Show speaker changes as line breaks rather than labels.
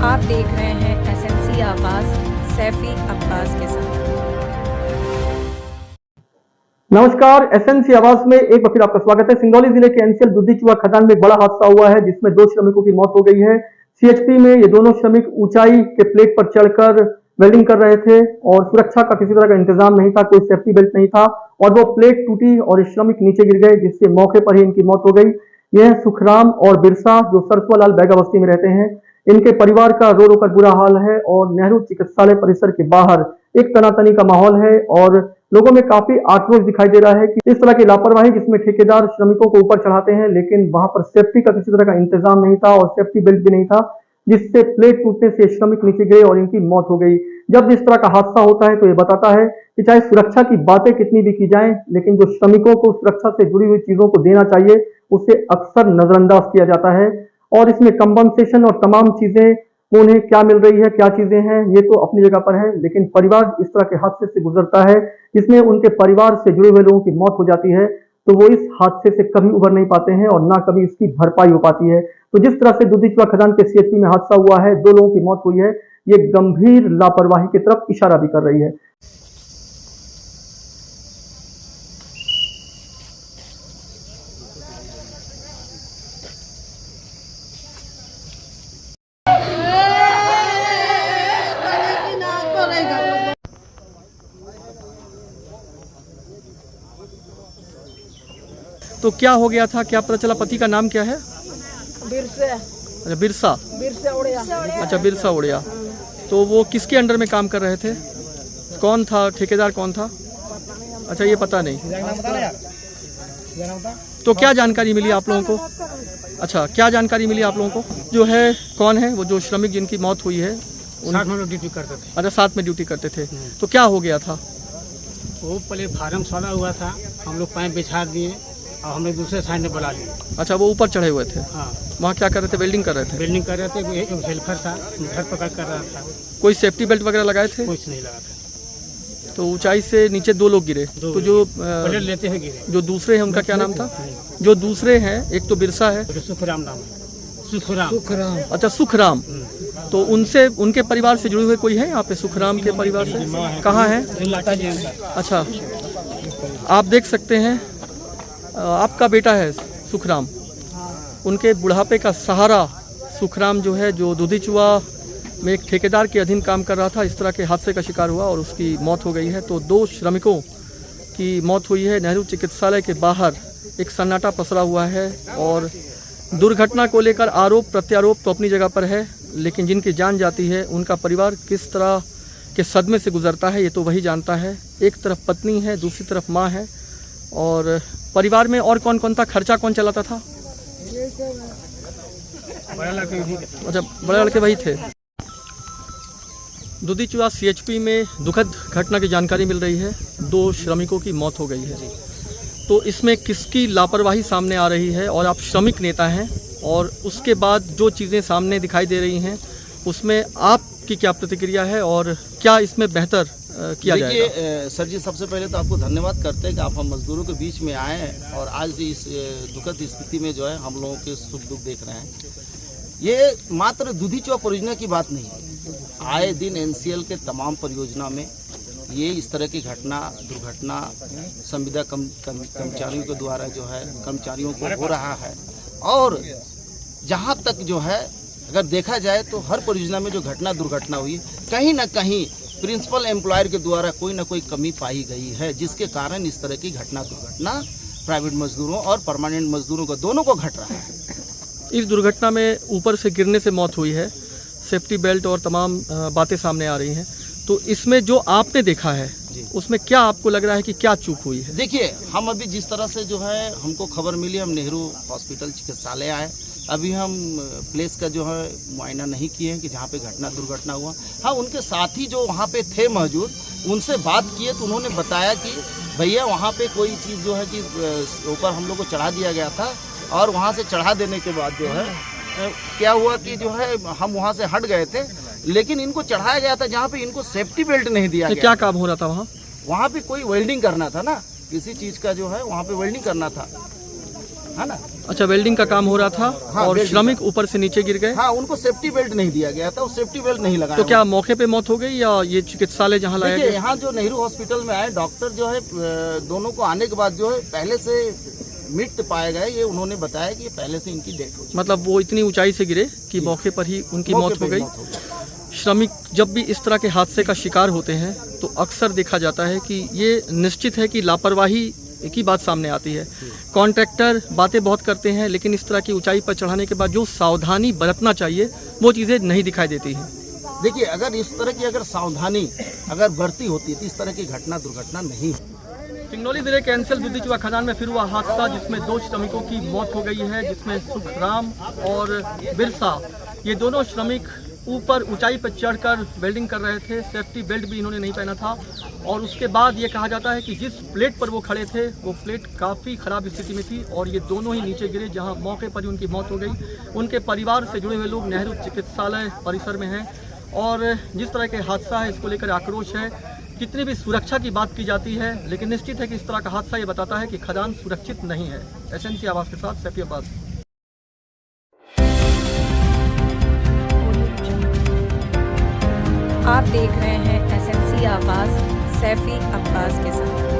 आप देख रहे हैं एसएनसी आवाज सैफी अब्बास के साथ।
नमस्कार, एसएनसी आवाज में एक बार फिर आपका स्वागत है। सिंगरौली जिले के एनसीएल दुधीचुआ खदान में एक बड़ा हादसा हुआ है जिसमें 2 श्रमिकों की मौत हो गई है। सीएचपी में ये दोनों श्रमिक ऊंचाई के प्लेट पर चढ़कर वेल्डिंग कर रहे थे और सुरक्षा का किसी तरह का इंतजाम नहीं था, कोई सेफ्टी बेल्ट नहीं था और वो प्लेट टूटी और ये श्रमिक नीचे गिर गए जिससे मौके पर ही इनकी मौत हो गई। यह सुखराम और बिरसा जो सरसुआलाल बैगा बस्ती में रहते हैं। इनके परिवार का रो रो कर बुरा हाल है और नेहरू चिकित्सालय परिसर के बाहर एक तनातनी का माहौल है और लोगों में काफी आक्रोश दिखाई दे रहा है कि इस तरह की लापरवाही जिसमें ठेकेदार श्रमिकों को ऊपर चढ़ाते हैं लेकिन वहां पर सेफ्टी का किसी तरह का इंतजाम नहीं था और सेफ्टी बेल्ट भी नहीं था, जिससे प्लेट टूटने से श्रमिक नीचे गिरे और इनकी मौत हो गई। जब इस तरह का हादसा होता है तो ये बताता है कि चाहे सुरक्षा की बातें कितनी भी की जाएं, लेकिन जो श्रमिकों को सुरक्षा से जुड़ी हुई चीजों को देना चाहिए उसे अक्सर नजरअंदाज किया जाता है और इसमें कंपनसेशन और तमाम चीजें उन्हें क्या मिल रही है, क्या चीजें हैं, ये तो अपनी जगह पर है, लेकिन परिवार इस तरह के हादसे से गुजरता है जिसमें उनके परिवार से जुड़े हुए लोगों की मौत हो जाती है तो वो इस हादसे से कभी उबर नहीं पाते हैं और ना कभी इसकी भरपाई हो पाती है। तो जिस तरह से दुधीचुआ खदान के सीएचपी में हादसा हुआ है, 2 लोगों की मौत हुई है, ये गंभीर लापरवाही की तरफ इशारा भी कर रही है।
तो क्या हो गया था, क्या पता चला? पति का नाम क्या है?
बिरसा।
अच्छा, बिरसा।
बिरसा उड़िया।
अच्छा, बिरसा उड़िया। तो वो किसके अंडर में काम कर रहे थे? कौन था ठेकेदार, कौन था? अच्छा, ये पता नहीं। तो क्या जानकारी मिली आप लोगों को? अच्छा, क्या जानकारी मिली आप लोगों को? जो है कौन है वो जो श्रमिक जिनकी मौत हुई है?
साथ में ड्यूटी करते थे।
अच्छा, साथ में ड्यूटी करते थे। तो क्या हो गया था?
वो पहले फार्म सड़ा हुआ था, हम लोग पाइप बिछा दिए और हम लोग दूसरे साइड में बुला लिए।
अच्छा, वो ऊपर चढ़े हुए थे।
हाँ,
वहाँ क्या कर रहे थे? वेल्डिंग कर रहे थे।
बिल्डिंग कर रहे थे। एक हेल्पर था, घर पकड़ कर रहा था।
कोई सेफ्टी बेल्ट वगैरह लगाए थे?
कुछ नहीं लगा था।
तो ऊंचाई से नीचे 2 लोग गिरे। तो जो
पलट लेते हैं गिरे।
जो दूसरे हैं उनका क्या नाम था? जो दूसरे हैं, एक तो बिरसा है।
सुखराम नाम है। सुखराम।
अच्छा, सुखराम। तो उनसे, उनके परिवार से जुड़े हुए कोई है यहाँ पे? सुखराम के परिवार से कहाँ है? अच्छा, आप देख सकते हैं, आपका बेटा है सुखराम, उनके बुढ़ापे का सहारा सुखराम जो है, जो दुधीचुआ में एक ठेकेदार के अधीन काम कर रहा था, इस तरह के हादसे का शिकार हुआ और उसकी मौत हो गई है। तो 2 श्रमिकों की मौत हुई है। नेहरू चिकित्सालय के बाहर एक सन्नाटा पसरा हुआ है और दुर्घटना को लेकर आरोप प्रत्यारोप तो अपनी जगह पर है, लेकिन जिनकी जान जाती है उनका परिवार किस तरह के सदमे से गुजरता है ये तो वही जानता है। एक तरफ पत्नी है, दूसरी तरफ माँ है और परिवार में और कौन कौन था? खर्चा कौन चलाता था? अच्छा, बड़े लड़के वही थे। दुधीचुआ सीएचपी में दुखद घटना की जानकारी मिल रही है। 2 श्रमिकों की मौत हो गई है। तो इसमें किसकी लापरवाही सामने आ रही है? और आप श्रमिक नेता हैं और उसके बाद जो चीज़ें सामने दिखाई दे रही हैं उसमें आपकी क्या प्रतिक्रिया है और क्या इसमें बेहतर किया जाएगा?
देखिए सर जी, सबसे पहले तो आपको धन्यवाद करते हैं कि आप हम मजदूरों के बीच में आए हैं और आज इस दुखद स्थिति में जो है हम लोगों के सुख दुख देख रहे हैं। ये मात्र दुधीचुआ परियोजना की बात नहीं है, आए दिन एनसीएल के तमाम परियोजना में ये इस तरह की दुर्घटना संविदा कर्मचारियों के द्वारा जो है कर्मचारियों को हो रहा है। और जहाँ तक जो है अगर देखा जाए तो हर परियोजना में जो दुर्घटना हुई कहीं ना कहीं प्रिंसिपल एम्प्लॉयर के द्वारा कोई ना कोई कमी पाई गई है, जिसके कारण इस तरह की दुर्घटना प्राइवेट मजदूरों और परमानेंट मजदूरों को दोनों को घट रहा है।
इस दुर्घटना में ऊपर से गिरने से मौत हुई है, सेफ्टी बेल्ट और तमाम बातें सामने आ रही हैं। तो इसमें जो आपने देखा है उसमें क्या आपको लग रहा है कि क्या चूक हुई है?
देखिए, हम अभी जिस तरह से जो है हमको खबर मिली, हम नेहरू हॉस्पिटल चिकित्सालय आए। अभी हम प्लेस का जो है मुआयना नहीं किए हैं कि जहाँ पे दुर्घटना हुआ। हाँ, उनके साथी जो वहाँ पे थे मौजूद, उनसे बात किए तो उन्होंने बताया कि भैया वहाँ पे कोई चीज़ जो है कि ऊपर हम लोग को चढ़ा दिया गया था और वहाँ से चढ़ा देने के बाद जो है क्या हुआ कि जो है हम वहाँ से हट गए थे, लेकिन इनको चढ़ाया गया था जहाँ पे इनको सेफ्टी बेल्ट नहीं दिया गया।
क्या काम हो रहा था वहाँ?
वहाँ पे कोई वेल्डिंग करना था ना, किसी चीज़ का जो है वहाँ पे वेल्डिंग करना था। है ना।
अच्छा, वेल्डिंग का काम हो रहा था
हाँ,
और
वेल्डिंग
श्रमिक ऊपर से नीचे गिर गए।
हाँ, उनको सेफ्टी बेल्ट नहीं दिया गया था, वो सेफ्टी बेल्ट नहीं लगाया।
तो क्या मौके पे मौत हो गई या ये चिकित्सालय जहाँ लाया
देखिए,
गया?
यहाँ जो नेहरू हॉस्पिटल में आए डॉक्टर जो है दोनों को आने के बाद जो है पहले से मृत पाए गए, ये उन्होंने बताया कि पहले से इनकी डेथ हो चुकी
मतलब वो इतनी ऊंचाई से गिरे कि मौके पर ही उनकी मौत हो गई। श्रमिक जब भी इस तरह के हादसे का शिकार होते हैं तो अक्सर देखा जाता है कि ये निश्चित है कि लापरवाही की बात सामने आती है। कॉन्ट्रैक्टर बातें बहुत करते हैं, लेकिन इस तरह की ऊंचाई पर चढ़ाने के बाद जो सावधानी बरतना चाहिए वो चीज़ें नहीं दिखाई देती हैं।
देखिए, अगर इस तरह की सावधानी अगर बरती होती तो इस तरह की दुर्घटना नहीं होती।
सिंगरौली जिले के एनसीएल दुधीचुआ खदान में फिर हुआ हादसा जिसमें 2 श्रमिकों की मौत हो गई है, जिसमें सुखराम और बिरसा ये दोनों श्रमिक ऊपर ऊंचाई पर चढ़कर वेल्डिंग कर रहे थे। सेफ्टी बेल्ट भी इन्होंने नहीं पहना था और उसके बाद ये कहा जाता है कि जिस प्लेट पर वो खड़े थे वो प्लेट काफ़ी ख़राब स्थिति में थी और ये दोनों ही नीचे गिरे, जहां मौके पर ही उनकी मौत हो गई। उनके परिवार से जुड़े हुए लोग नेहरू चिकित्सालय परिसर में हैं और जिस तरह के हादसा है इसको लेकर आक्रोश है। कितनी भी सुरक्षा की बात की जाती है, लेकिन निश्चित है कि इस तरह का हादसा ये बताता है कि खदान सुरक्षित नहीं है। एसएनसी आवाज़ के साथ सैफी अब्बास।
आप देख रहे हैं एसएनसी आवाज़ सैफी अब्बास के साथ।